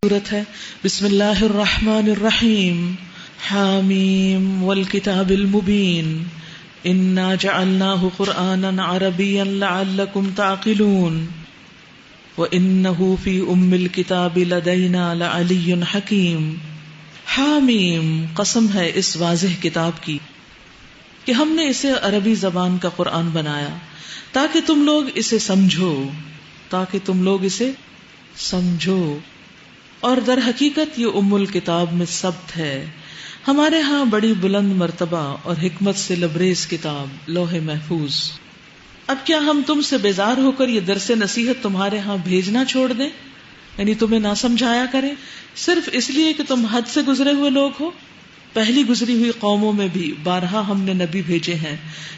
سورت ہے بسم اللہ الرحمن الرحیم حامیم والکتاب المبین انا جعلناہ قرآنا عربیا لعلکم تعقلون وانہ فی ام الکتاب لدینا لعلی حکیم. حامیم قسم ہے اس واضح کتاب کی کہ ہم نے اسے عربی زبان کا قرآن بنایا تاکہ تم لوگ اسے سمجھو اور در حقیقت یہ ام الکتاب میں ثبت ہے ہمارے ہاں بڑی بلند مرتبہ اور حکمت سے لبریز کتاب لوح محفوظ. اب کیا ہم تم سے بیزار ہو کر یہ درس نصیحت تمہارے ہاں بھیجنا چھوڑ دیں، یعنی تمہیں نہ سمجھایا کریں صرف اس لیے کہ تم حد سے گزرے ہوئے لوگ ہو؟ پہلی گزری ہوئی قوموں میں بھی بارہا ہم نے نبی بھیجے ہیں،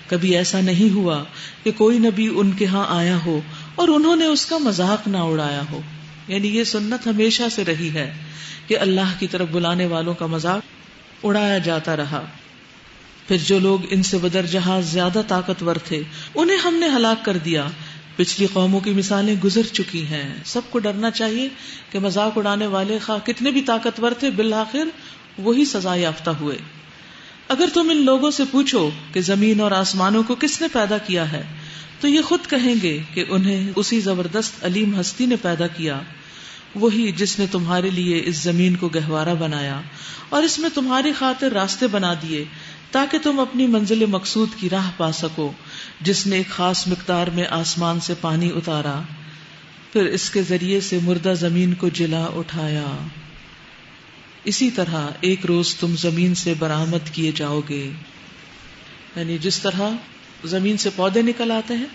کبھی ایسا نہیں ہوا کہ کوئی نبی ان کے ہاں آیا ہو اور انہوں نے اس کا مذاق نہ اڑایا ہو. یعنی یہ سنت ہمیشہ سے رہی ہے کہ اللہ کی طرف بلانے والوں کا مذاق اڑایا جاتا رہا. پھر جو لوگ ان سے بدرجہ زیادہ طاقتور تھے انہیں ہم نے ہلاک کر دیا. پچھلی قوموں کی مثالیں گزر چکی ہیں. سب کو ڈرنا چاہیے کہ مذاق اڑانے والے خواہ کتنے بھی طاقتور تھے بالآخر وہی سزا یافتہ ہوئے. اگر تم ان لوگوں سے پوچھو کہ زمین اور آسمانوں کو کس نے پیدا کیا ہے تو یہ خود کہیں گے کہ انہیں اسی زبردست علیم ہستی نے پیدا کیا، وہی جس نے تمہارے لیے اس زمین کو گہوارہ بنایا اور اس میں تمہاری خاطر راستے بنا دیے تاکہ تم اپنی منزل مقصود کی راہ پا سکو، جس نے ایک خاص مقدار میں آسمان سے پانی اتارا پھر اس کے ذریعے سے مردہ زمین کو جلا اٹھایا. اسی طرح ایک روز تم زمین سے برآمد کیے جاؤ گے. یعنی جس طرح زمین سے پودے نکل آتے ہیں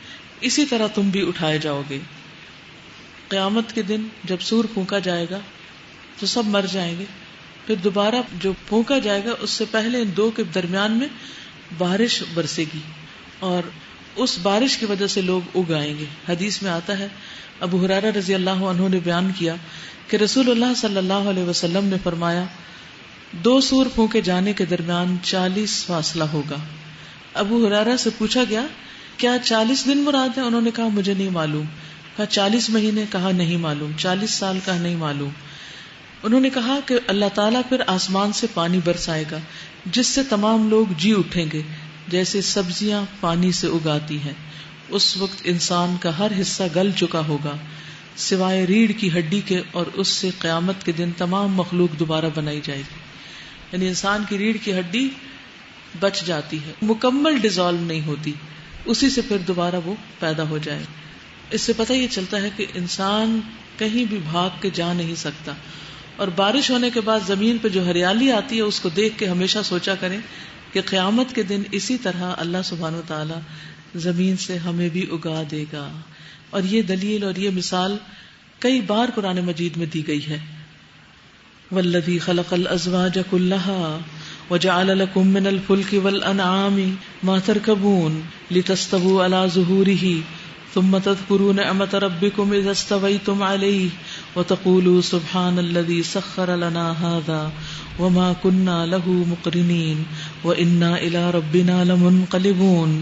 اسی طرح تم بھی اٹھائے جاؤ گے. قیامت کے دن جب سور پھونکا جائے گا تو سب مر جائیں گے، پھر دوبارہ جو پھونکا جائے گا اس سے پہلے ان دو کے درمیان میں بارش برسے گی اور اس بارش کی وجہ سے لوگ اگ آئیں گے. حدیث میں آتا ہے، ابو ہریرہ رضی اللہ عنہ نے بیان کیا کہ رسول اللہ صلی اللہ علیہ وسلم نے فرمایا 2 سور پھونکے جانے کے درمیان 40 فاصلہ ہوگا. ابو ہریرہ سے پوچھا گیا کیا 40 دن مراد ہے؟ انہوں نے کہا مجھے نہیں معلوم. کہا 40 مہینے؟ کہا نہیں معلوم. 40 سال؟ کہا نہیں معلوم. انہوں نے کہا کہ اللہ تعالیٰ پھر آسمان سے پانی برسائے گا جس سے تمام لوگ جی اٹھیں گے جیسے سبزیاں پانی سے اگاتی ہیں. اس وقت انسان کا ہر حصہ گل چکا ہوگا سوائے ریڑھ کی ہڈی کے، اور اس سے قیامت کے دن تمام مخلوق دوبارہ بنائی جائے گی. یعنی انسان کی ریڑھ کی ہڈی بچ جاتی ہے، مکمل ڈیزالو نہیں ہوتی، اسی سے پھر دوبارہ وہ پیدا ہو جائے. اس سے پتہ یہ چلتا ہے کہ انسان کہیں بھی بھاگ کے جا نہیں سکتا. اور بارش ہونے کے بعد زمین پہ جو ہریالی آتی ہے اس کو دیکھ کے ہمیشہ سوچا کریں کہ قیامت کے دن اسی طرح اللہ سبحانہ و تعالی زمین سے ہمیں بھی اگا دے گا. اور یہ دلیل اور یہ مثال کئی بار قرآن مجید میں دی گئی ہے. والذی خلق الازواج کلھا وجعل لکم من الفلک والانعام ما ترکبون لتستووا علی ظہورہ ثم تذکروا نعمت ربکم اذا استویتم علیہ وتقولوا سبحان الذی سخر لنا ھذا وما کنا لہ مقرنین وانا الی ربنا لمنقلبون.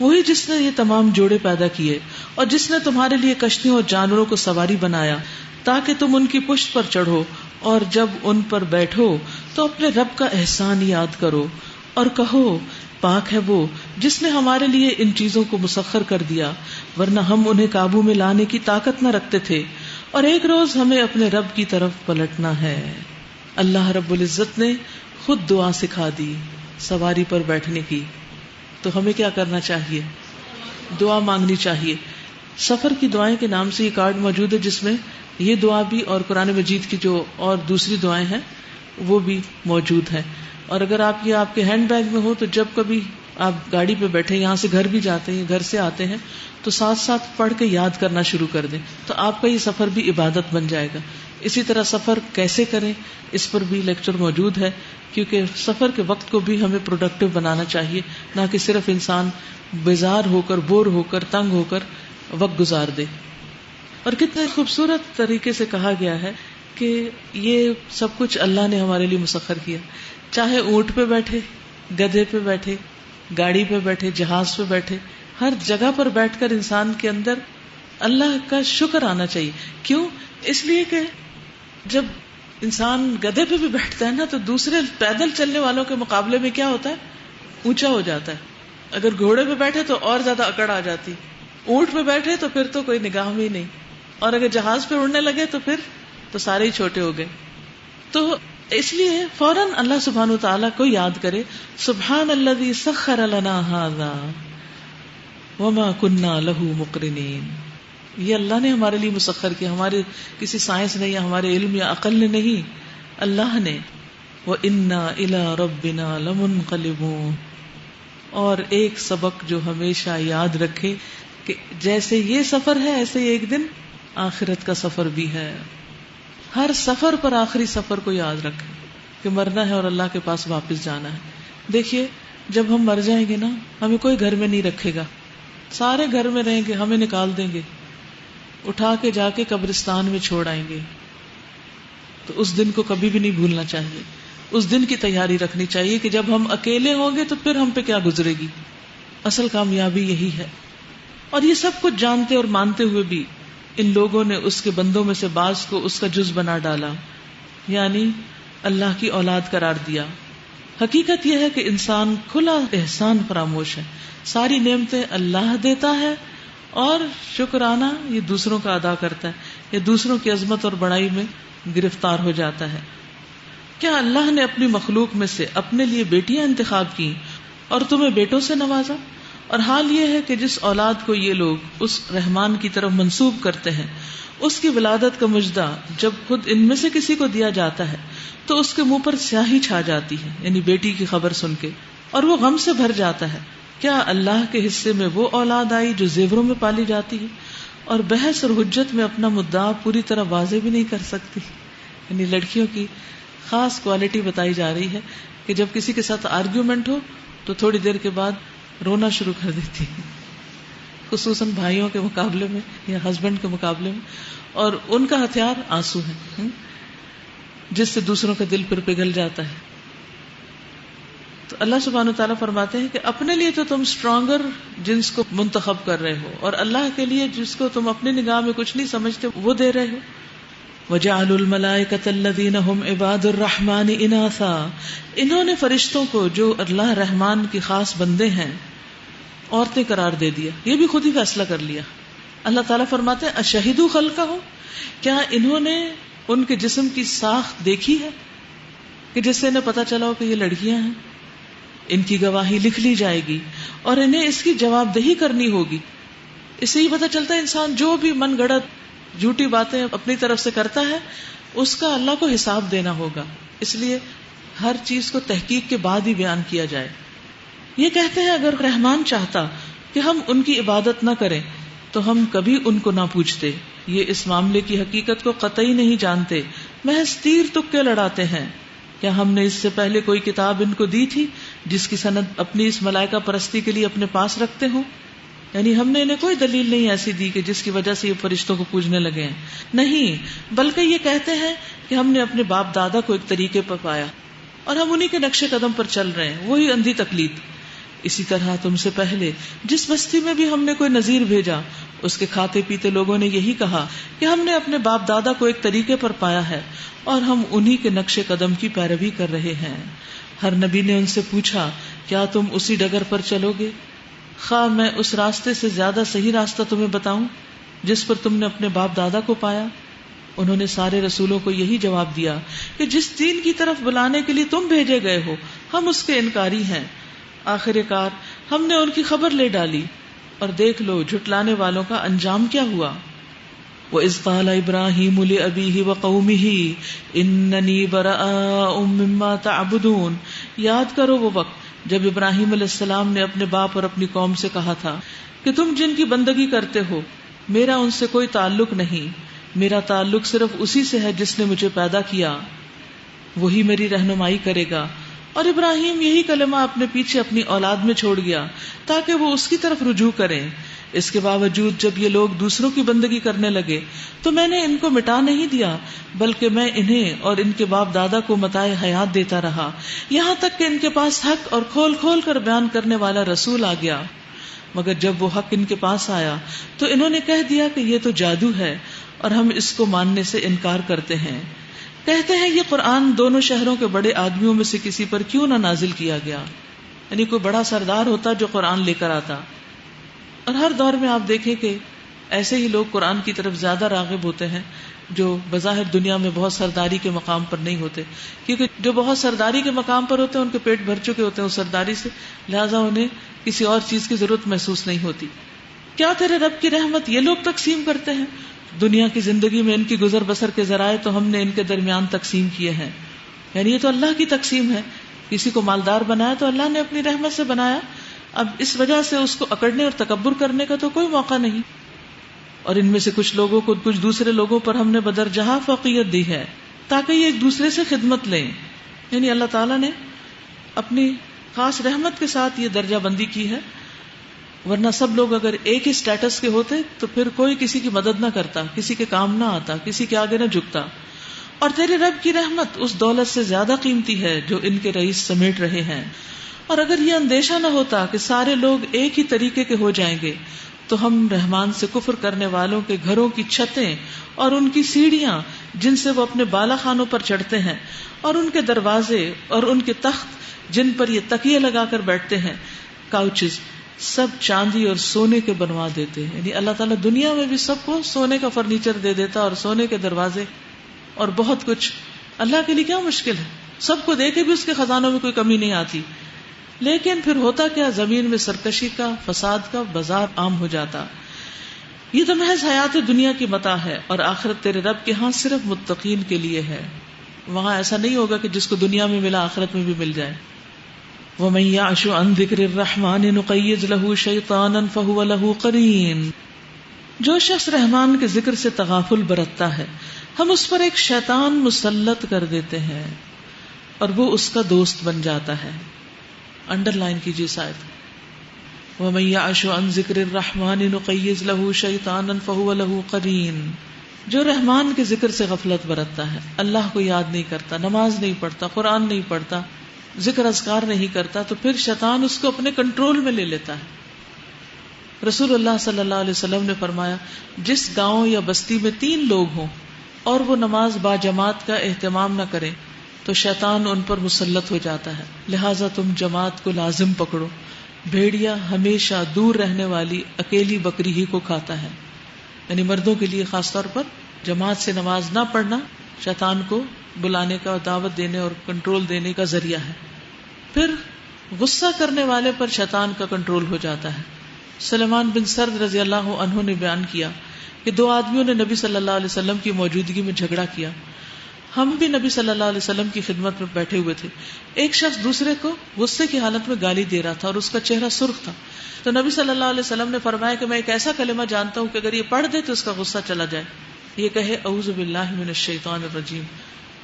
وہی جس نے یہ تمام جوڑے پیدا کیے اور جس نے تمہارے لیے کشتیوں اور جانوروں کو سواری بنایا تاکہ تم ان کی پشت پر چڑھو اور جب ان پر بیٹھو تو اپنے رب کا احسان یاد کرو اور کہو پاک ہے وہ جس نے ہمارے لیے ان چیزوں کو مسخر کر دیا ورنہ ہم انہیں قابو میں لانے کی طاقت نہ رکھتے تھے اور ایک روز ہمیں اپنے رب کی طرف پلٹنا ہے. اللہ رب العزت نے خود دعا سکھا دی سواری پر بیٹھنے کی. تو ہمیں کیا کرنا چاہیے؟ دعا مانگنی چاہیے. سفر کی دعائیں کے نام سے یہ کارڈ موجود ہے جس میں یہ دعا بھی اور قرآن مجید کی جو اور دوسری دعائیں ہیں وہ بھی موجود ہیں. اور اگر آپ یہ آپ کے ہینڈ بیگ میں ہو تو جب کبھی آپ گاڑی پہ بیٹھے یہاں سے گھر بھی جاتے ہیں گھر سے آتے ہیں تو ساتھ ساتھ پڑھ کے یاد کرنا شروع کر دیں تو آپ کا یہ سفر بھی عبادت بن جائے گا. اسی طرح سفر کیسے کریں اس پر بھی لیکچر موجود ہے کیونکہ سفر کے وقت کو بھی ہمیں پروڈکٹیو بنانا چاہیے، نہ کہ صرف انسان بیزار ہو کر بور ہو کر تنگ ہو کر وقت گزار دے. اور کتنے خوبصورت طریقے سے کہا گیا ہے کہ یہ سب کچھ اللہ نے ہمارے لیے مسخر کیا. چاہے اونٹ پہ بیٹھے، گدھے پہ بیٹھے، گاڑی پہ بیٹھے، جہاز پہ بیٹھے، ہر جگہ پر بیٹھ کر انسان کے اندر اللہ کا شکر آنا چاہیے. کیوں؟ اس لیے کہ جب انسان گدھے پہ بھی بیٹھتا ہے نا تو دوسرے پیدل چلنے والوں کے مقابلے میں کیا ہوتا ہے؟ اونچا ہو جاتا ہے. اگر گھوڑے پہ بیٹھے تو اور زیادہ اکڑ آ جاتی، اونٹ پہ بیٹھے تو پھر تو کوئی نگاہ بھی نہیں، اور اگر جہاز پہ اڑنے لگے تو پھر تو سارے ہی چھوٹے ہو گئے. تو اس لیے فوراً اللہ سبحانہ وتعالیٰ کو یاد کرے، سبحان الذی سخر لنا ھذا وما كنا له مقرنین. یہ اللہ نے ہمارے لیے مسخر کیا، ہمارے کسی سائنس نے یا ہمارے علم یا عقل نے نہیں، اللہ نے. وَإِنَّا إِلَىٰ رَبِّنَا لَمُنْقَلِبُونَ. اور ایک سبق جو ہمیشہ یاد رکھے کہ جیسے یہ سفر ہے ایسے ہی ایک دن آخرت کا سفر بھی ہے. ہر سفر پر آخری سفر کو یاد رکھے کہ مرنا ہے اور اللہ کے پاس واپس جانا ہے. دیکھیے جب ہم مر جائیں گے نا، ہمیں کوئی گھر میں نہیں رکھے گا، سارے گھر میں رہیں گے، ہمیں نکال دیں گے، اٹھا کے جا کے قبرستان میں چھوڑ آئیں گے. تو اس دن کو کبھی بھی نہیں بھولنا چاہیے، اس دن کی تیاری رکھنی چاہیے کہ جب ہم اکیلے ہوں گے تو پھر ہم پہ کیا گزرے گی. اصل کامیابی یہی ہے. اور یہ سب کچھ جانتے اور مانتے ہوئے بھی ان لوگوں نے اس کے بندوں میں سے بعض کو اس کا جز بنا ڈالا، یعنی اللہ کی اولاد قرار دیا. حقیقت یہ ہے کہ انسان کھلا احسان فراموش ہے، ساری نعمتیں اللہ دیتا ہے اور شکرانہ یہ دوسروں کا ادا کرتا ہے، یہ دوسروں کی عظمت اور بڑائی میں گرفتار ہو جاتا ہے. کیا اللہ نے اپنی مخلوق میں سے اپنے لیے بیٹیاں انتخاب کی اور تمہیں بیٹوں سے نوازا؟ اور حال یہ ہے کہ جس اولاد کو یہ لوگ اس رحمان کی طرف منسوب کرتے ہیں، اس کی ولادت کا مجدہ جب خود ان میں سے کسی کو دیا جاتا ہے تو اس کے منہ پر سیاہی چھا جاتی ہے، یعنی بیٹی کی خبر سن کے، اور وہ غم سے بھر جاتا ہے. کیا اللہ کے حصے میں وہ اولاد آئی جو زیوروں میں پالی جاتی ہے اور بحث اور حجت میں اپنا مدعا پوری طرح واضح بھی نہیں کر سکتی؟ یعنی لڑکیوں کی خاص کوالٹی بتائی جا رہی ہے کہ جب کسی کے ساتھ آرگیومنٹ ہو تو تھوڑی دیر کے بعد رونا شروع کر دیتی ہے، خصوصاً بھائیوں کے مقابلے میں یا ہسبینڈ کے مقابلے میں، اور ان کا ہتھیار آنسو ہے جس سے دوسروں کا دل پھر پگھل جاتا ہے. تو اللہ سبحانہ وتعالیٰ فرماتے ہیں کہ اپنے لیے تو تم اسٹرانگر جنس کو منتخب کر رہے ہو اور اللہ کے لیے جس کو تم اپنی نگاہ میں کچھ نہیں سمجھتے وہ دے رہے ہو. وَجَعَلُوا الْمَلَائِكَةَ الَّذِينَ هُمْ عِبَادُ الرَّحْمَنِ إِنَاثًا، انہوں نے فرشتوں کو جو اللہ رحمان کی خاص بندے ہیں عورتیں قرار دے دیا. یہ بھی خود ہی فیصلہ کر لیا. اللہ تعالیٰ فرماتے ہیں اَشَهِدُوا خَلْقَهُمْ، کیا انہوں نے ان کے جسم کی ساخت دیکھی ہے کہ جس سے انہیں پتا چلا ہو کہ یہ لڑکیاں ہیں؟ ان کی گواہی لکھ لی جائے گی اور انہیں اس کی جواب دہی کرنی ہوگی. اس سے ہی پتا چلتا ہے انسان جو بھی من گڑت جھوٹی باتیں اپنی طرف سے کرتا ہے اس کا اللہ کو حساب دینا ہوگا. اس لیے ہر چیز کو تحقیق کے بعد ہی بیان کیا جائے. یہ کہتے ہیں اگر رحمان چاہتا کہ ہم ان کی عبادت نہ کریں تو ہم کبھی ان کو نہ پوچھتے. یہ اس معاملے کی حقیقت کو قطعی نہیں جانتے، محض تیر تکے لڑاتے ہیں. کیا ہم نے اس سے پہلے کوئی کتاب ان کو دی تھی جس کی سند اپنی اس ملائکہ پرستی کے لیے اپنے پاس رکھتے ہوں؟ یعنی ہم نے انہیں کوئی دلیل نہیں ایسی دی کہ جس کی وجہ سے یہ فرشتوں کو پوجنے لگے ہیں. نہیں، بلکہ یہ کہتے ہیں کہ ہم نے اپنے باپ دادا کو ایک طریقے پر پایا اور ہم انہی کے نقش قدم پر چل رہے ہیں، وہی اندھی تقلید. اسی طرح تم سے پہلے جس بستی میں بھی ہم نے کوئی نذیر بھیجا اس کے کھاتے پیتے لوگوں نے یہی کہا کہ ہم نے اپنے باپ دادا کو ایک طریقے پر پایا ہے اور ہم انہی کے نقش قدم کی پیروی کر رہے ہیں. ہر نبی نے ان سے پوچھا کیا تم اسی ڈگر پر چلو گے، خواہ میں اس راستے سے زیادہ صحیح راستہ تمہیں بتاؤں جس پر تم نے اپنے باپ دادا کو پایا؟ انہوں نے سارے رسولوں کو یہی جواب دیا کہ جس دین کی طرف بلانے کے لیے تم بھیجے گئے ہو ہم اس کے انکاری ہیں. آخر کار ہم نے ان کی خبر لے ڈالی اور دیکھ لو جھٹلانے والوں کا انجام کیا ہوا. وَإِذْ قَالَ إِبْرَاهِيمُ لِأَبِيهِ وَقَوْمِهِ إِنَّنِي بَرَاءٌ مِّمَّا تَعْبُدُونَ، یاد کرو وہ وقت جب ابراہیم علیہ السلام نے اپنے باپ اور اپنی قوم سے کہا تھا کہ تم جن کی بندگی کرتے ہو میرا ان سے کوئی تعلق نہیں، میرا تعلق صرف اسی سے ہے جس نے مجھے پیدا کیا، وہی میری رہنمائی کرے گا. اور ابراہیم یہی کلمہ اپنے پیچھے اپنی اولاد میں چھوڑ گیا تاکہ وہ اس کی طرف رجوع کریں. اس کے باوجود جب یہ لوگ دوسروں کی بندگی کرنے لگے تو میں نے ان کو مٹا نہیں دیا بلکہ میں انہیں اور ان کے باپ دادا کو متاع حیات دیتا رہا یہاں تک کہ ان کے پاس حق اور کھول کھول کر بیان کرنے والا رسول آ گیا. مگر جب وہ حق ان کے پاس آیا تو انہوں نے کہہ دیا کہ یہ تو جادو ہے اور ہم اس کو ماننے سے انکار کرتے ہیں. کہتے ہیں یہ قرآن دونوں شہروں کے بڑے آدمیوں میں سے کسی پر کیوں نہ نازل کیا گیا، یعنی کوئی بڑا سردار ہوتا جو قرآن لے کر آتا. اور ہر دور میں آپ دیکھیں کہ ایسے ہی لوگ قرآن کی طرف زیادہ راغب ہوتے ہیں جو بظاہر دنیا میں بہت سرداری کے مقام پر نہیں ہوتے، کیونکہ جو بہت سرداری کے مقام پر ہوتے ہیں ان کے پیٹ بھر چکے ہوتے ہیں اس سرداری سے، لہٰذا انہیں کسی اور چیز کی ضرورت محسوس نہیں ہوتی. کیا تیرے رب کی رحمت یہ لوگ تقسیم کرتے ہیں؟ دنیا کی زندگی میں ان کی گزر بسر کے ذرائع تو ہم نے ان کے درمیان تقسیم کیے ہیں. یعنی یہ تو اللہ کی تقسیم ہے. کسی کو مالدار بنایا تو اللہ نے اپنی رحمت سے بنایا، اب اس وجہ سے اس کو اکڑنے اور تکبر کرنے کا تو کوئی موقع نہیں. اور ان میں سے کچھ لوگوں کو کچھ دوسرے لوگوں پر ہم نے بدرجہ فوقیت دی ہے تاکہ یہ ایک دوسرے سے خدمت لیں. یعنی اللہ تعالیٰ نے اپنی خاص رحمت کے ساتھ یہ درجہ بندی کی ہے، ورنہ سب لوگ اگر ایک ہی سٹیٹس کے ہوتے تو پھر کوئی کسی کی مدد نہ کرتا، کسی کے کام نہ آتا، کسی کے آگے نہ جھکتا. اور تیرے رب کی رحمت اس دولت سے زیادہ قیمتی ہے جو ان کے رئیس سمیٹ رہے ہیں. اور اگر یہ اندیشہ نہ ہوتا کہ سارے لوگ ایک ہی طریقے کے ہو جائیں گے تو ہم رحمان سے کفر کرنے والوں کے گھروں کی چھتیں اور ان کی سیڑھیاں جن سے وہ اپنے بالا خانوں پر چڑھتے ہیں اور ان کے دروازے اور ان کے تخت جن پر یہ تکیے لگا کر بیٹھتے ہیں، کاؤچز، سب چاندی اور سونے کے بنوا دیتے. یعنی اللہ تعالیٰ دنیا میں بھی سب کو سونے کا فرنیچر دے دیتا اور سونے کے دروازے اور بہت کچھ. اللہ کے لیے کیا مشکل ہے، سب کو دے کے بھی اس کے خزانوں میں کوئی کمی نہیں آتی. لیکن پھر ہوتا کیا، زمین میں سرکشی کا، فساد کا بازار عام ہو جاتا. یہ تو محض حیات دنیا کی متاع ہے اور آخرت تیرے رب کے ہاں صرف متقین کے لیے ہے. وہاں ایسا نہیں ہوگا کہ جس کو دنیا میں ملا آخرت میں بھی مل جائے. وَمَن يَعْشُ عَن ذِكْرِ الرَّحْمَنِ نُقَيِّضْ لَهُ شَيْطَانًا فَهُوَ لَهُ قَرِينٌ. جو شخص رحمان کے ذکر سے تغافل برتتا ہے ہم اس پر ایک شیطان مسلط کر دیتے ہیں اور وہ اس کا دوست بن جاتا ہے. انڈر لائن کیجیے شاید. وَمَن يَعْشُ عَن ذِكْرِ الرَّحْمَنِ نُقَيِّضْ لَهُ شَيْطَانًا فَهُوَ لَهُ قَرِينٌ. جو رحمان کے ذکر سے غفلت برتتا ہے، اللہ کو یاد نہیں کرتا، نماز نہیں پڑھتا، قرآن نہیں پڑھتا، ذکر اذکار نہیں کرتا، تو پھر شیطان اس کو اپنے کنٹرول میں لے لیتا ہے. رسول اللہ صلی اللہ علیہ وسلم نے فرمایا جس گاؤں یا بستی میں 3 لوگ ہوں اور وہ نماز با جماعت کا اہتمام نہ کریں تو شیطان ان پر مسلط ہو جاتا ہے. لہٰذا تم جماعت کو لازم پکڑو. بھیڑیا ہمیشہ دور رہنے والی اکیلی بکری ہی کو کھاتا ہے. یعنی مردوں کے لیے خاص طور پر جماعت سے نماز نہ پڑھنا شیطان کو بلانے کا، دعوت دینے اور کنٹرول دینے کا ذریعہ ہے. پھر غصہ کرنے والے پر شیطان کا کنٹرول ہو جاتا ہے. سلیمان بن سرد رضی اللہ عنہ نے بیان کیا کہ 2 آدمیوں نے نبی صلی اللہ علیہ وسلم کی موجودگی میں جھگڑا کیا. ہم بھی نبی صلی اللہ علیہ وسلم کی خدمت میں بیٹھے ہوئے تھے. ایک شخص دوسرے کو غصے کی حالت میں گالی دے رہا تھا اور اس کا چہرہ سرخ تھا. تو نبی صلی اللہ علیہ وسلم نے فرمایا کہ میں ایک ایسا کلمہ جانتا ہوں کہ اگر یہ پڑھ دے تو اس کا غصہ چلا جائے. یہ کہے اعوذ باللہ من الشیطان الرجیم.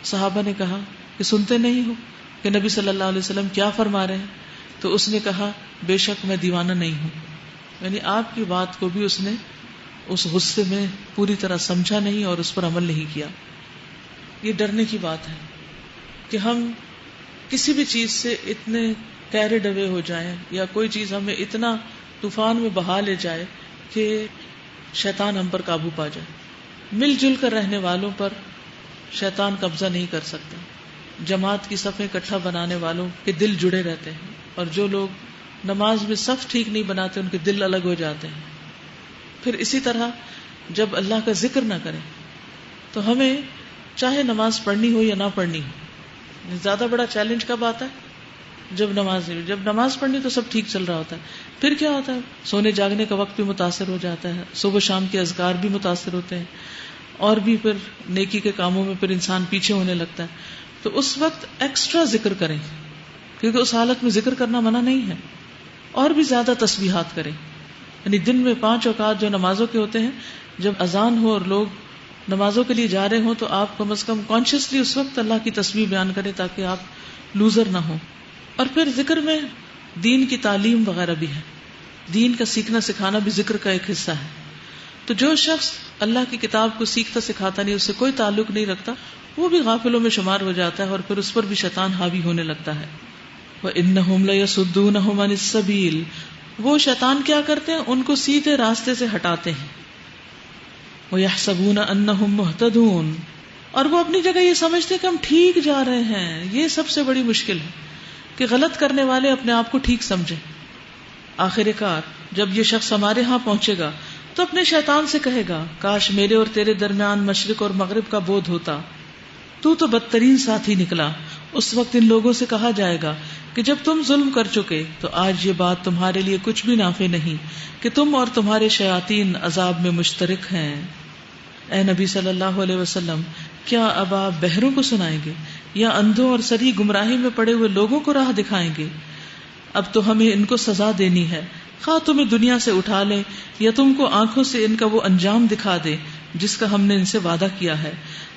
صحابہ نے کہا کہ سنتے نہیں ہو کہ نبی صلی اللہ علیہ وسلم کیا فرما رہے ہیں؟ تو اس نے کہا بے شک میں دیوانہ نہیں ہوں. یعنی آپ کی بات کو بھی اس نے اس غصے میں پوری طرح سمجھا نہیں اور اس پر عمل نہیں کیا. یہ ڈرنے کی بات ہے کہ ہم کسی بھی چیز سے اتنے کیریڈ اوے ہو جائیں یا کوئی چیز ہمیں اتنا طوفان میں بہا لے جائے کہ شیطان ہم پر قابو پا جائے. مل جل کر رہنے والوں پر شیطان قبضہ نہیں کر سکتا. جماعت کی صفیں اکٹھا بنانے والوں کے دل جڑے رہتے ہیں اور جو لوگ نماز میں صف ٹھیک نہیں بناتے ان کے دل الگ ہو جاتے ہیں. پھر اسی طرح جب اللہ کا ذکر نہ کریں تو ہمیں چاہے نماز پڑھنی ہو یا نہ پڑھنی ہو. زیادہ بڑا چیلنج کب آتا ہے؟ جب نماز پڑھنی تو سب ٹھیک چل رہا ہوتا ہے. پھر کیا ہوتا ہے؟ سونے جاگنے کا وقت بھی متاثر ہو جاتا ہے، صبح شام کے اذکار بھی متاثر ہوتے ہیں اور بھی پھر نیکی کے کاموں میں پھر انسان پیچھے ہونے لگتا ہے. تو اس وقت ایکسٹرا ذکر کریں کیونکہ اس حالت میں ذکر کرنا منع نہیں ہے. اور بھی زیادہ تسبیحات کریں. یعنی دن میں 5 اوقات جو نمازوں کے ہوتے ہیں جب اذان ہو اور لوگ نمازوں کے لیے جا رہے ہوں تو آپ کم از کم کانشیسلی اس وقت اللہ کی تسبیح بیان کریں تاکہ آپ لوزر نہ ہوں. اور پھر ذکر میں دین کی تعلیم وغیرہ بھی ہے. دین کا سیکھنا سکھانا بھی ذکر کا ایک حصہ ہے. تو جو شخص اللہ کی کتاب کو سیکھتا سکھاتا نہیں، اس سے کوئی تعلق نہیں رکھتا، وہ بھی غافلوں میں شمار ہو جاتا ہے اور پھر اس پر بھی شیطان حاوی ہونے لگتا ہے. وَإِنَّهُمْ لَيَصُدُّونَهُمْ عَنِ السَّبِيلِ. وہ شیطان کیا کرتے ہیں؟ ان کو سیدھے راستے سے ہٹاتے ہیں. وَيَحْسَبُونَ أَنَّهُمْ مُهْتَدُونَ. اور وہ اپنی جگہ یہ سمجھتے کہ ہم ٹھیک جا رہے ہیں. یہ سب سے بڑی مشکل ہے کہ غلط کرنے والے اپنے آپ کو ٹھیک سمجھیں. آخر کار جب یہ شخص ہمارے ہاں پہنچے گا تو اپنے شیطان سے کہے گا کاش میرے اور تیرے درمیان مشرق اور مغرب کا بودھ ہوتا، تو بدترین ساتھی نکلا. اس وقت ان لوگوں سے کہا جائے گا کہ جب تم ظلم کر چکے تو آج یہ بات تمہارے لیے کچھ بھی نافع نہیں کہ تم اور تمہارے شیاطین عذاب میں مشترک ہیں. اے نبی صلی اللہ علیہ وسلم، کیا اب آپ بہروں کو سنائیں گے یا اندھوں اور سری گمراہی میں پڑے ہوئے لوگوں کو راہ دکھائیں گے؟ اب تو ہمیں ان کو سزا دینی ہے، خواہ تمہیں دنیا سے اٹھا لیں یا تم کو آنکھوں سے ان کا وہ انجام دکھا دے جس کا ہم نے ان سے وعدہ کیا ہے.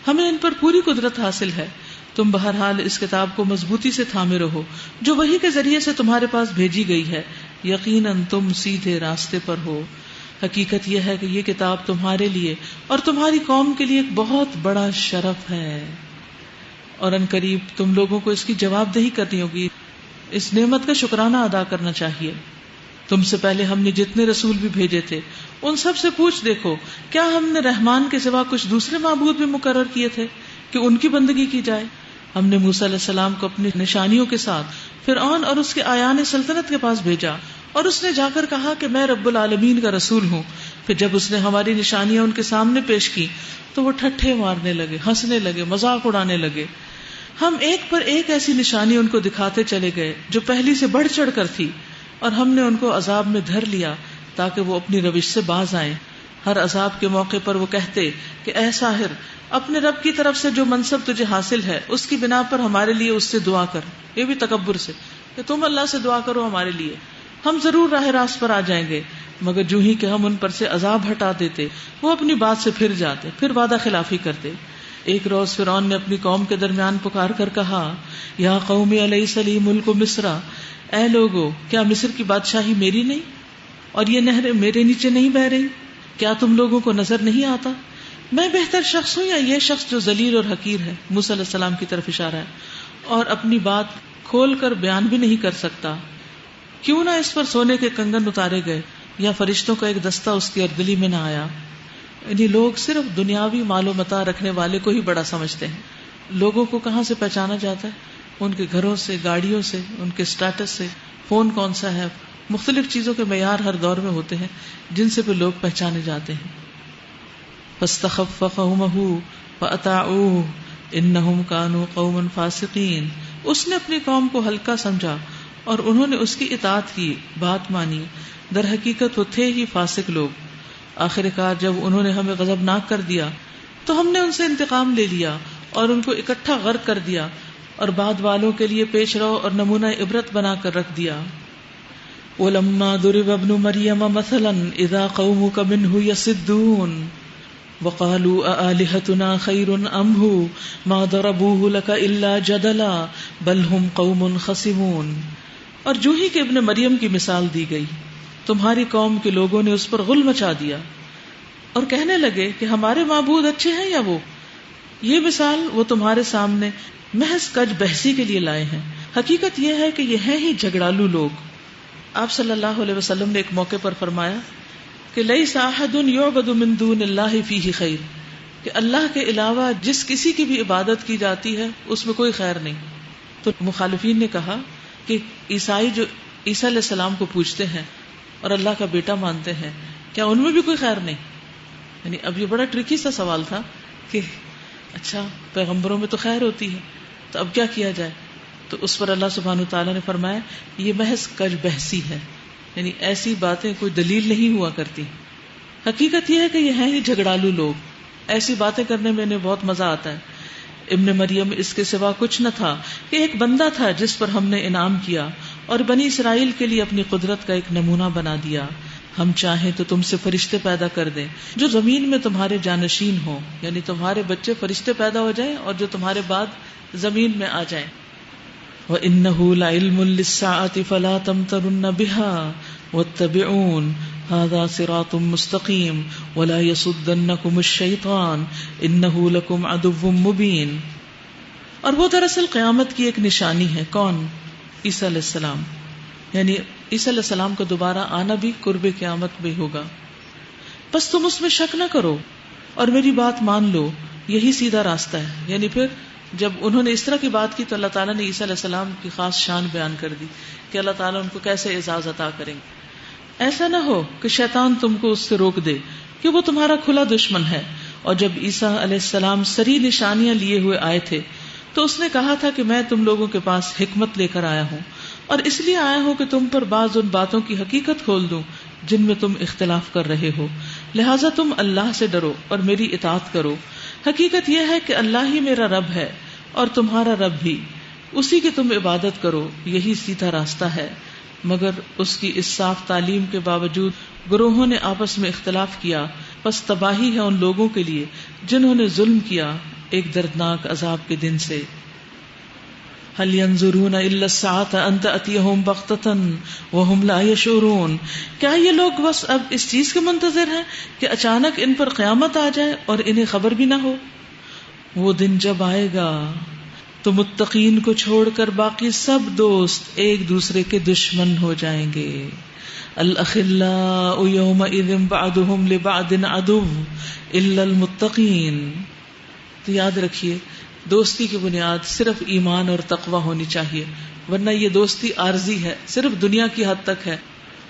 ہمیں ان پر پوری قدرت حاصل ہے. تم بہرحال اس کتاب کو مضبوطی سے تھامے رہو جو وحی کے ذریعے سے تمہارے پاس بھیجی گئی ہے. یقیناً تم سیدھے راستے پر ہو. حقیقت یہ ہے کہ یہ کتاب تمہارے لیے اور تمہاری قوم کے لیے ایک بہت بڑا شرف ہے، اور ان قریب تم لوگوں کو اس کی جواب دہی کرنی ہوگی. اس نعمت کا شکرانہ ادا کرنا چاہیے. تم سے پہلے ہم نے جتنے رسول بھی بھیجے تھے ان سب سے پوچھ دیکھو کیا ہم نے رحمان کے سوا کچھ دوسرے معبود بھی مقرر کیے تھے کہ ان کی بندگی کی جائے. ہم نے موسیٰ علیہ السلام کو اپنی نشانیوں کے ساتھ فرعون اور اس کے آیان سلطنت کے پاس بھیجا، اور اس نے جا کر کہا کہ میں رب العالمین کا رسول ہوں. پھر جب اس نے ہماری نشانیاں ان کے سامنے پیش کی تو وہ ٹھٹھے مارنے لگے، ہنسنے لگے، مذاق اڑانے لگے. ہم ایک پر ایک ایسی نشانی ان کو دکھاتے چلے گئے جو پہلی سے بڑھ چڑھ کر تھی، اور ہم نے ان کو عذاب میں دھر لیا تاکہ وہ اپنی روش سے باز آئیں. ہر عذاب کے موقع پر وہ کہتے کہ اے ساحر، اپنے رب کی طرف سے جو منصب تجھے حاصل ہے اس کی بنا پر ہمارے لیے اس سے دعا کر. یہ بھی تکبر سے کہ تم اللہ سے دعا کرو ہمارے لیے، ہم ضرور راہ راست پر آ جائیں گے. مگر جو ہی کہ ہم ان پر سے عذاب ہٹا دیتے وہ اپنی بات سے پھر جاتے، پھر وعدہ خلافی کرتے. ایک روز فرعون نے اپنی قوم کے درمیان پکار کر کہا یا قوم الیس لی ملک مصر، اے لوگو کیا مصر کی بادشاہی میری نہیں اور یہ نہریں میرے نیچے نہیں بہ رہی؟ کیا تم لوگوں کو نظر نہیں آتا میں بہتر شخص ہوں یا یہ شخص جو ذلیل اور حقیر ہے؟ موسیٰ علیہ السلام کی طرف اشارہ ہے. اور اپنی بات کھول کر بیان بھی نہیں کر سکتا. کیوں نہ اس پر سونے کے کنگن اتارے گئے یا فرشتوں کا ایک دستہ اس کی اردلی میں نہ آیا. یعنی لوگ صرف دنیاوی مال و متاع رکھنے والے کو ہی بڑا سمجھتے ہیں. لوگوں کو کہاں سے پہچانا جاتا ہے؟ ان کے گھروں سے، گاڑیوں سے، ان کے سٹیٹس سے، فون کون سا ہے. مختلف چیزوں کے معیار ہر دور میں ہوتے ہیں جن سے بھی لوگ پہچانے جاتے ہیں. فاستخف قومه فاطاعوه انهم كانوا قوما فاسقين. اس نے اپنی قوم کو ہلکا سمجھا اور انہوں نے اس کی اطاعت کی، بات مانی. در حقیقت وہ تھے ہی فاسق لوگ. آخر کار جب انہوں نے ہمیں غضبناک کر دیا تو ہم نے ان سے انتقام لے لیا اور ان کو اکٹھا غرق کر دیا اور بعد والوں کے لیے پیش رو اور نمونہ عبرت بنا کر رکھ دیا. وَلَمَّا ضُرِبَ ابْنُ مَرْيَمَ مَثَلًا إِذَا قَوْمُكَ مِنْهُ يَصِدُّونَ وَقَالُوا أَآلِهَتُنَا خَيْرٌ أَمْ هُوَ مَا ضَرَبُوهُ لَكَ إِلَّا جَدَلًا بَلْ هُمْ قَوْمٌ خَصِمُونَ. اور جو ہی کہ ابن مریم کی مثال دی گئی، تمہاری قوم کے لوگوں نے اس پر غل مچا دیا اور کہنے لگے کہ ہمارے معبود اچھے ہیں یا وہ. یہ مثال وہ تمہارے سامنے محض کج بحثی کے لیے لائے ہیں. حقیقت یہ ہے کہ یہ ہیں ہی جھگڑالو لوگ. آپ صلی اللہ علیہ وسلم نے ایک موقع پر فرمایا کہ لیس احد یعبد من دون اللہ فیہ خیر، کہ اللہ کے علاوہ جس کسی کی بھی عبادت کی جاتی ہے اس میں کوئی خیر نہیں. تو مخالفین نے کہا کہ عیسائی جو عیسیٰ علیہ السلام کو پوجتے ہیں اور اللہ کا بیٹا مانتے ہیں، کیا ان میں بھی کوئی خیر نہیں؟ یعنی اب یہ بڑا ٹرکی سا سوال تھا کہ اچھا پیغمبروں میں تو خیر ہوتی ہے تو اب کیا کیا جائے؟ تو اس پر اللہ سبحانہ وتعالیٰ نے فرمایا یہ محض کج بحثی ہے، یعنی ایسی باتیں کوئی دلیل نہیں ہوا کرتی. حقیقت یہ ہے کہ یہ ہیں ہی جھگڑالو لوگ، ایسی باتیں کرنے میں انہیں بہت مزہ آتا ہے. ابن مریم اس کے سوا کچھ نہ تھا کہ ایک بندہ تھا جس پر ہم نے انعام کیا اور بنی اسرائیل کے لیے اپنی قدرت کا ایک نمونہ بنا دیا. ہم چاہیں تو تم سے فرشتے پیدا کر دیں جو زمین میں تمہارے جانشین ہوں، یعنی تمہارے بچے فرشتے پیدا ہو جائیں اور جو تمہارے بعد زمین میں آ جائیں. وَإِنَّهُ لَعِلْمٌ لِلسَّاعَةِ فَلَا تَمْتَرُنَّ بِهَا وَاتَّبِعُونِ هَذَا صِرَاطٌ مُسْتَقِيمٌ وَلَا يَصُدَّنَّكُمُ الشَّيْطَانُ إِنَّهُ لَكُمْ عَدُوٌّ مُبِينٌ. اور وہ دراصل قیامت کی ایک نشانی ہے. کون؟ عیسیٰ علیہ السلام. یعنی عیسیٰ علیہ السلام کا دوبارہ آنا بھی قرب قیامت میں ہوگا. بس تم اس میں شک نہ کرو اور میری بات مان لو یہی سیدھا راستہ ہے. یعنی پھر جب انہوں نے اس طرح کی بات کی تو اللہ تعالیٰ نے عیسیٰ علیہ السلام کی خاص شان بیان کر دی کہ اللہ تعالیٰ ان کو کیسے اعزاز عطا کریں گے. ایسا نہ ہو کہ شیطان تم کو اس سے روک دے کہ وہ تمہارا کھلا دشمن ہے. اور جب عیسیٰ علیہ السلام سری نشانیاں لیے ہوئے آئے تھے تو اس نے کہا تھا کہ میں تم لوگوں کے پاس حکمت لے کر آیا ہوں، اور اس لیے آیا ہوں کہ تم پر بعض ان باتوں کی حقیقت کھول دوں جن میں تم اختلاف کر رہے ہو. لہٰذا تم اللہ سے ڈرو اور میری اطاعت کرو. حقیقت یہ ہے کہ اللہ ہی میرا رب ہے اور تمہارا رب بھی، اسی کی تم عبادت کرو، یہی سیدھا راستہ ہے. مگر اس کی اس صاف تعلیم کے باوجود گروہوں نے آپس میں اختلاف کیا، پس تباہی ہے ان لوگوں کے لیے جنہوں نے ظلم کیا ایک دردناک عذاب کے دن سے. هل ينظرون الا الساعة ان تأتيهم بغتة وهم لا يشعرون. کیا یہ لوگ بس اب اس چیز کے منتظر ہیں کہ اچانک ان پر قیامت آ جائے اور انہیں خبر بھی نہ ہو؟ وہ دن جب آئے گا تو متقین کو چھوڑ کر باقی سب دوست ایک دوسرے کے دشمن ہو جائیں گے. الاخلاء یومئذ بعضهم لبعض عدو الا المتقین. تو یاد رکھیے دوستی کی بنیاد صرف ایمان اور تقوی ہونی چاہیے، ورنہ یہ دوستی عارضی ہے، صرف دنیا کی حد تک ہے،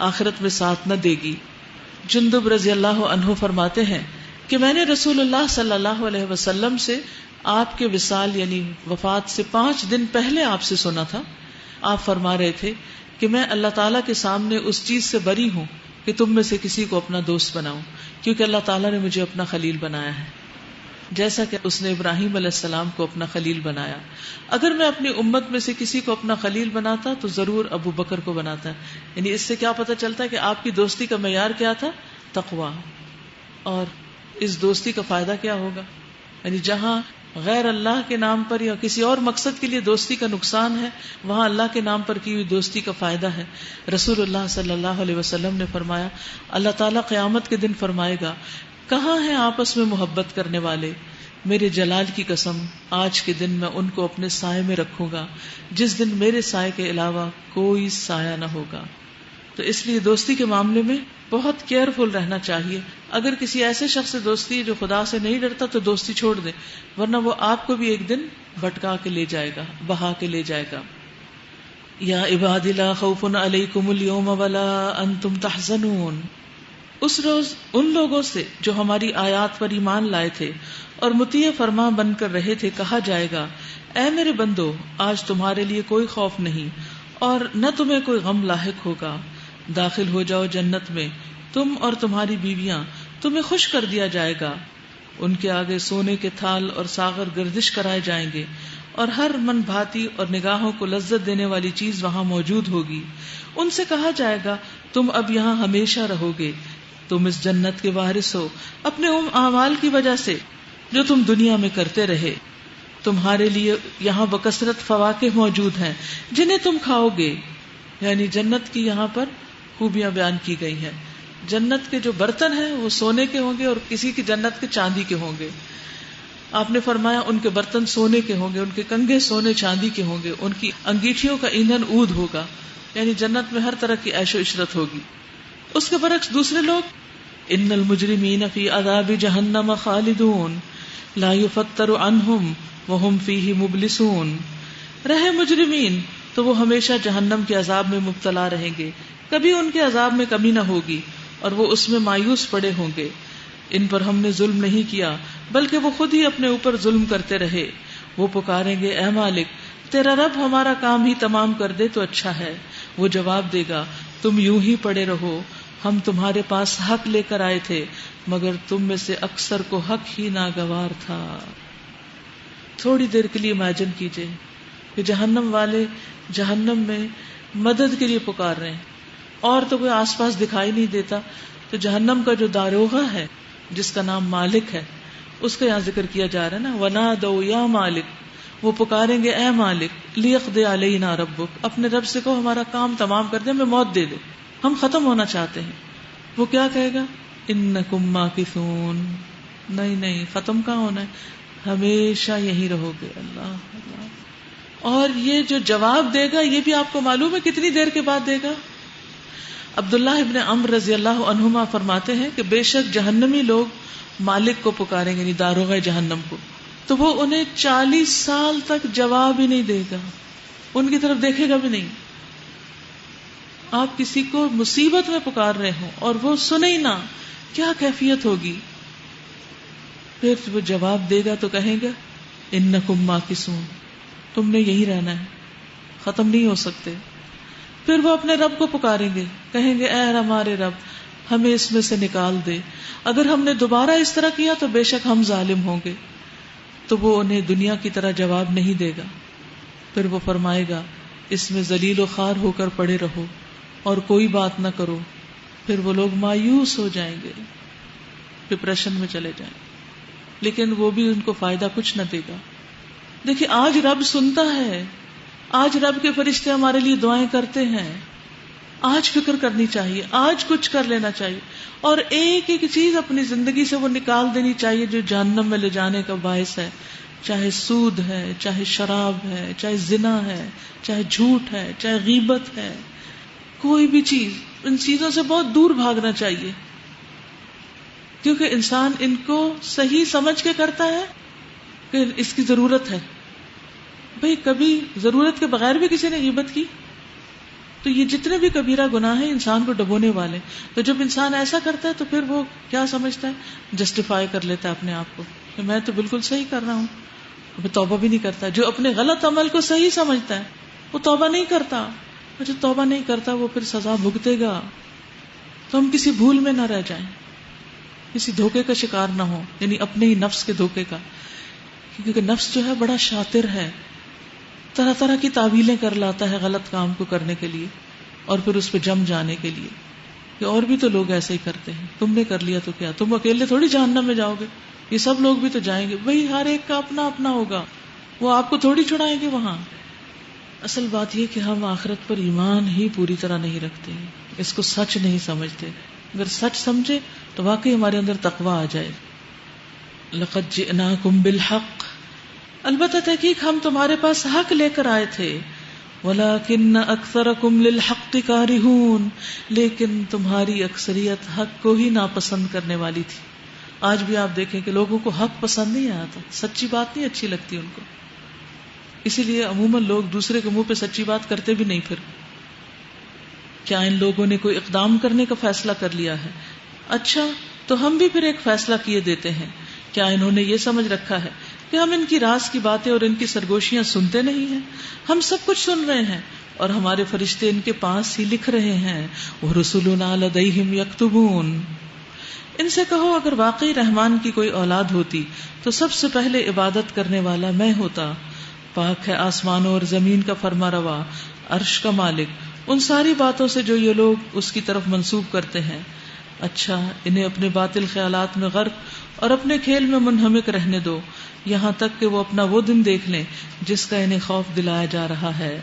آخرت میں ساتھ نہ دے گی. جندب رضی اللہ عنہ فرماتے ہیں کہ میں نے رسول اللہ صلی اللہ علیہ وسلم سے آپ کے وصال یعنی وفات سے 5 دن پہلے آپ سے سنا تھا. آپ فرما رہے تھے کہ میں اللہ تعالیٰ کے سامنے اس چیز سے بری ہوں کہ تم میں سے کسی کو اپنا دوست بناؤں، کیونکہ اللہ تعالیٰ نے مجھے اپنا خلیل بنایا ہے، جیسا کہ اس نے ابراہیم علیہ السلام کو اپنا خلیل بنایا. اگر میں اپنی امت میں سے کسی کو اپنا خلیل بناتا تو ضرور ابو بکر کو بناتا. یعنی اس سے کیا پتہ چلتا ہے کہ آپ کی دوستی کا معیار کیا تھا؟ تقویٰ. اور اس دوستی کا فائدہ کیا ہوگا؟ یعنی جہاں غیر اللہ کے نام پر یا کسی اور مقصد کے لیے دوستی کا نقصان ہے، وہاں اللہ کے نام پر کی ہوئی دوستی کا فائدہ ہے. رسول اللہ صلی اللہ علیہ وسلم نے فرمایا اللہ تعالیٰ قیامت کے دن فرمائے گا کہاں ہیں آپس میں محبت کرنے والے؟ میرے جلال کی قسم آج کے دن میں ان کو اپنے سائے میں رکھوں گا جس دن میرے سائے کے علاوہ کوئی سایہ نہ ہوگا. تو اس لیے دوستی کے معاملے میں بہت کیئرفل رہنا چاہیے. اگر کسی ایسے شخص سے دوستی ہے جو خدا سے نہیں ڈرتا تو دوستی چھوڑ دیں، ورنہ وہ آپ کو بھی ایک دن بھٹکا کے لے جائے گا، بہا کے لے جائے گا. یا عباد لا خوف علیکم اليوم ولا انتم تحزنون. اس روز ان لوگوں سے جو ہماری آیات پر ایمان لائے تھے اور مطیع فرما بن کر رہے تھے کہا جائے گا اے میرے بندو آج تمہارے لیے کوئی خوف نہیں اور نہ تمہیں کوئی غم لاحق ہوگا. داخل ہو جاؤ جنت میں تم اور تمہاری بیویاں، تمہیں خوش کر دیا جائے گا. ان کے آگے سونے کے تھال اور ساغر گردش کرائے جائیں گے اور ہر من بھاتی اور نگاہوں کو لذت دینے والی چیز وہاں موجود ہوگی. ان سے کہا جائے گا تم اب یہاں ہمیشہ رہو گے، تم اس جنت کے وارث ہو اپنے ان اعمال کی وجہ سے جو تم دنیا میں کرتے رہے. تمہارے لیے یہاں بکثرت فواکہ موجود ہیں جنہیں تم کھاؤ گے. یعنی جنت کی یہاں پر خوبیاں بیان کی گئی ہیں. جنت کے جو برتن ہیں وہ سونے کے ہوں گے اور کسی کی جنت کے چاندی کے ہوں گے. آپ نے فرمایا ان کے برتن سونے کے ہوں گے، ان کے کنگھے سونے چاندی کے ہوں گے، ان کی انگیٹھیوں کا ایندھن عود ہوگا. یعنی جنت میں ہر طرح کی عیش و عشرت ہوگی. اس کے برعکس دوسرے لوگ ان المجرمین فی عذاب جہنم خالدون لا یفتر عنہم وہم فیہ مبلسون. رہے مجرمین تو وہ ہمیشہ جہنم کے عذاب میں مبتلا رہیں گے، کبھی ان کے عذاب میں کمی نہ ہوگی اور وہ اس میں مایوس پڑے ہوں گے. ان پر ہم نے ظلم نہیں کیا بلکہ وہ خود ہی اپنے اوپر ظلم کرتے رہے. وہ پکاریں گے اے مالک تیرا رب ہمارا کام ہی تمام کر دے تو اچھا ہے. وہ جواب دے گا تم یوں ہی پڑے رہو، ہم تمہارے پاس حق لے کر آئے تھے مگر تم میں سے اکثر کو حق ہی ناگوار تھا. تھوڑی دیر کے لیے امیجن کیجئے کہ جہنم والے جہنم میں مدد کے لیے پکار رہے ہیں اور تو کوئی آس پاس دکھائی نہیں دیتا. تو جہنم کا جو داروغہ ہے جس کا نام مالک ہے اس کا یہاں ذکر کیا جا رہا ہے نا، وَنَادَوْا يَا مالک. وہ پکاریں گے اے مالک لِيَقْضِ عَلَيْنَا رَبُّكَ، اپنے رب سے کہو ہمارا کام تمام کر دے، ہمیں موت دے دے، ہم ختم ہونا چاہتے ہیں. وہ کیا کہے گا اِنَّكُمْ مَاكِثُونَ. نہیں ختم کہاں ہونا ہے، ہمیشہ یہیں رہو گے. اللہ. اور یہ جو جواب دے گا یہ بھی آپ کو معلوم ہے کتنی دیر کے بعد دے گا. عبداللہ ابن عمرو رضی اللہ عنہما فرماتے ہیں کہ بے شک جہنمی لوگ مالک کو پکاریں گے، یعنی داروغہ جہنم کو، تو وہ انہیں 40 سال تک جواب ہی نہیں دے گا، ان کی طرف دیکھے گا بھی نہیں. آپ کسی کو مصیبت میں پکار رہے ہوں اور وہ سنے ہی نہ، کیا کیفیت ہوگی؟ پھر وہ جواب دے گا تو کہیں گا انکم ماکثون، تم نے یہی رہنا ہے، ختم نہیں ہو سکتے. پھر وہ اپنے رب کو پکاریں گے، کہیں گے اے ہمارے رب ہمیں اس میں سے نکال دے، اگر ہم نے دوبارہ اس طرح کیا تو بے شک ہم ظالم ہوں گے. تو وہ انہیں دنیا کی طرح جواب نہیں دے گا. پھر وہ فرمائے گا اس میں ذلیل و خوار ہو کر پڑے رہو اور کوئی بات نہ کرو. پھر وہ لوگ مایوس ہو جائیں گے، ڈپریشن میں چلے جائیں گے، لیکن وہ بھی ان کو فائدہ کچھ نہ دے گا. دیکھیں آج رب سنتا ہے، آج رب کے فرشتے ہمارے لیے دعائیں کرتے ہیں. آج فکر کرنی چاہیے، آج کچھ کر لینا چاہیے، اور ایک ایک چیز اپنی زندگی سے وہ نکال دینی چاہیے جو جہنم میں لے جانے کا باعث ہے. چاہے سود ہے، چاہے شراب ہے، چاہے زنا ہے، چاہے جھوٹ ہے، چاہے غیبت ہے، کوئی بھی چیز، ان چیزوں سے بہت دور بھاگنا چاہیے، کیونکہ انسان ان کو صحیح سمجھ کے کرتا ہے کہ اس کی ضرورت ہے. بھئی کبھی ضرورت کے بغیر بھی کسی نے غیبت کی؟ تو یہ جتنے بھی کبیرہ گناہ ہیں انسان کو ڈبونے والے. تو جب انسان ایسا کرتا ہے تو پھر وہ کیا سمجھتا ہے؟ جسٹیفائی کر لیتا ہے اپنے آپ کو کہ میں تو بالکل صحیح کر رہا ہوں. وہ توبہ بھی نہیں کرتا. جو اپنے غلط عمل کو صحیح سمجھتا ہے وہ توبہ نہیں کرتا، اور جو توبہ نہیں کرتا وہ پھر سزا بھگتے گا. تو ہم کسی بھول میں نہ رہ جائیں، کسی دھوکے کا شکار نہ ہو، یعنی اپنے ہی نفس کے دھوکے کا. کیونکہ نفس جو ہے بڑا شاطر ہے، طرح طرح کی تعویلیں کر لاتا ہے غلط کام کو کرنے کے لیے اور پھر اس پہ جم جانے کے لیے کہ اور بھی تو لوگ ایسے ہی کرتے ہیں، تم نے کر لیا تو کیا، تم اکیلے تھوڑی جہنم میں جاؤ گے، یہ سب لوگ بھی تو جائیں گے. وہی ہر ایک کا اپنا اپنا ہوگا، وہ آپ کو تھوڑی چھڑائیں گے وہاں. اصل بات یہ کہ ہم آخرت پر ایمان ہی پوری طرح نہیں رکھتے، اس کو سچ نہیں سمجھتے. اگر سچ سمجھے تو واقعی ہمارے اندر تقوی آ جائے. لقد جئناکم بالحق، البتہ تحقیق ہم تمہارے پاس حق لے کر آئے تھے. ولیکن اکثرکم للحق کارہون، لیکن تمہاری اکثریت حق کو ہی ناپسند کرنے والی تھی. آج بھی آپ دیکھیں کہ لوگوں کو حق پسند نہیں آتا، سچی بات نہیں اچھی لگتی ان کو، اسی لیے عموماً لوگ دوسرے کے منہ پہ سچی بات کرتے بھی نہیں. پھر کیا ان لوگوں نے کوئی اقدام کرنے کا فیصلہ کر لیا ہے؟ اچھا تو ہم بھی پھر ایک فیصلہ کیے دیتے ہیں. کیا انہوں نے یہ سمجھ رکھا ہے کہ ہم ان کی راز کی باتیں اور ان کی سرگوشیاں سنتے نہیں ہیں؟ ہم سب کچھ سن رہے ہیں اور ہمارے فرشتے ان کے پاس ہی لکھ رہے ہیں. وَرُسُلُنَا لَدَيْهِمْ يَكْتُبُونَ. ان سے کہو اگر واقعی رحمان کی کوئی اولاد ہوتی تو سب سے پہلے عبادت کرنے والا میں ہوتا. پاک ہے آسمانوں اور زمین کا فرما روا، عرش کا مالک، ان ساری باتوں سے جو یہ لوگ اس کی طرف منسوب کرتے ہیں. اچھا انہیں اپنے باطل خیالات میں غرق اور اپنے کھیل میں منہمک رہنے دو، یہاں تک کہ وہ اپنا وہ دن دیکھ لیں جس کا انہیں خوف دلایا جا رہا ہے.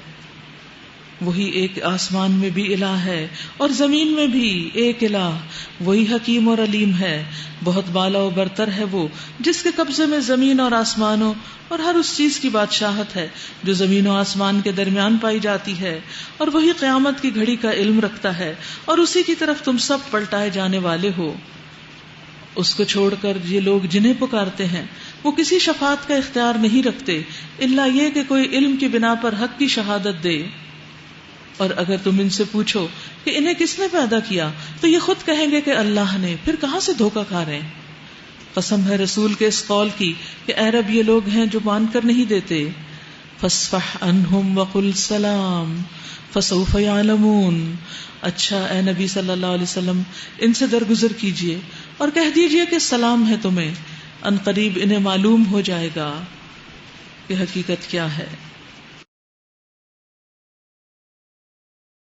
وہی ایک آسمان میں بھی الہ ہے اور زمین میں بھی ایک الہ، وہی حکیم اور علیم ہے. بہت بالا و برتر ہے وہ جس کے قبضے میں زمین اور آسمانوں اور ہر اس چیز کی بادشاہت ہے جو زمین و آسمان کے درمیان پائی جاتی ہے. اور وہی قیامت کی گھڑی کا علم رکھتا ہے اور اسی کی طرف تم سب پلٹائے جانے والے ہو. اس کو چھوڑ کر یہ لوگ جنہیں پکارتے ہیں وہ کسی شفاعت کا اختیار نہیں رکھتے الا یہ کہ کوئی علم کی بنا پر حق کی شہادت دے. اور اگر تم ان سے پوچھو کہ انہیں کس نے پیدا کیا تو یہ خود کہیں گے کہ اللہ نے. پھر کہاں سے دھوکہ کھا رہے ہیں؟ قسم ہے رسول کے اس قول کی کہ اے رب یہ لوگ ہیں جو مان کر نہیں دیتے. فاصفح عنہم وقل سلام فسوف یعلمون. اچھا اے نبی صلی اللہ علیہ وسلم ان سے درگزر کیجئے اور کہہ دیجئے کہ سلام ہے تمہیں، ان قریب انہیں معلوم ہو جائے گا کہ حقیقت کیا ہے.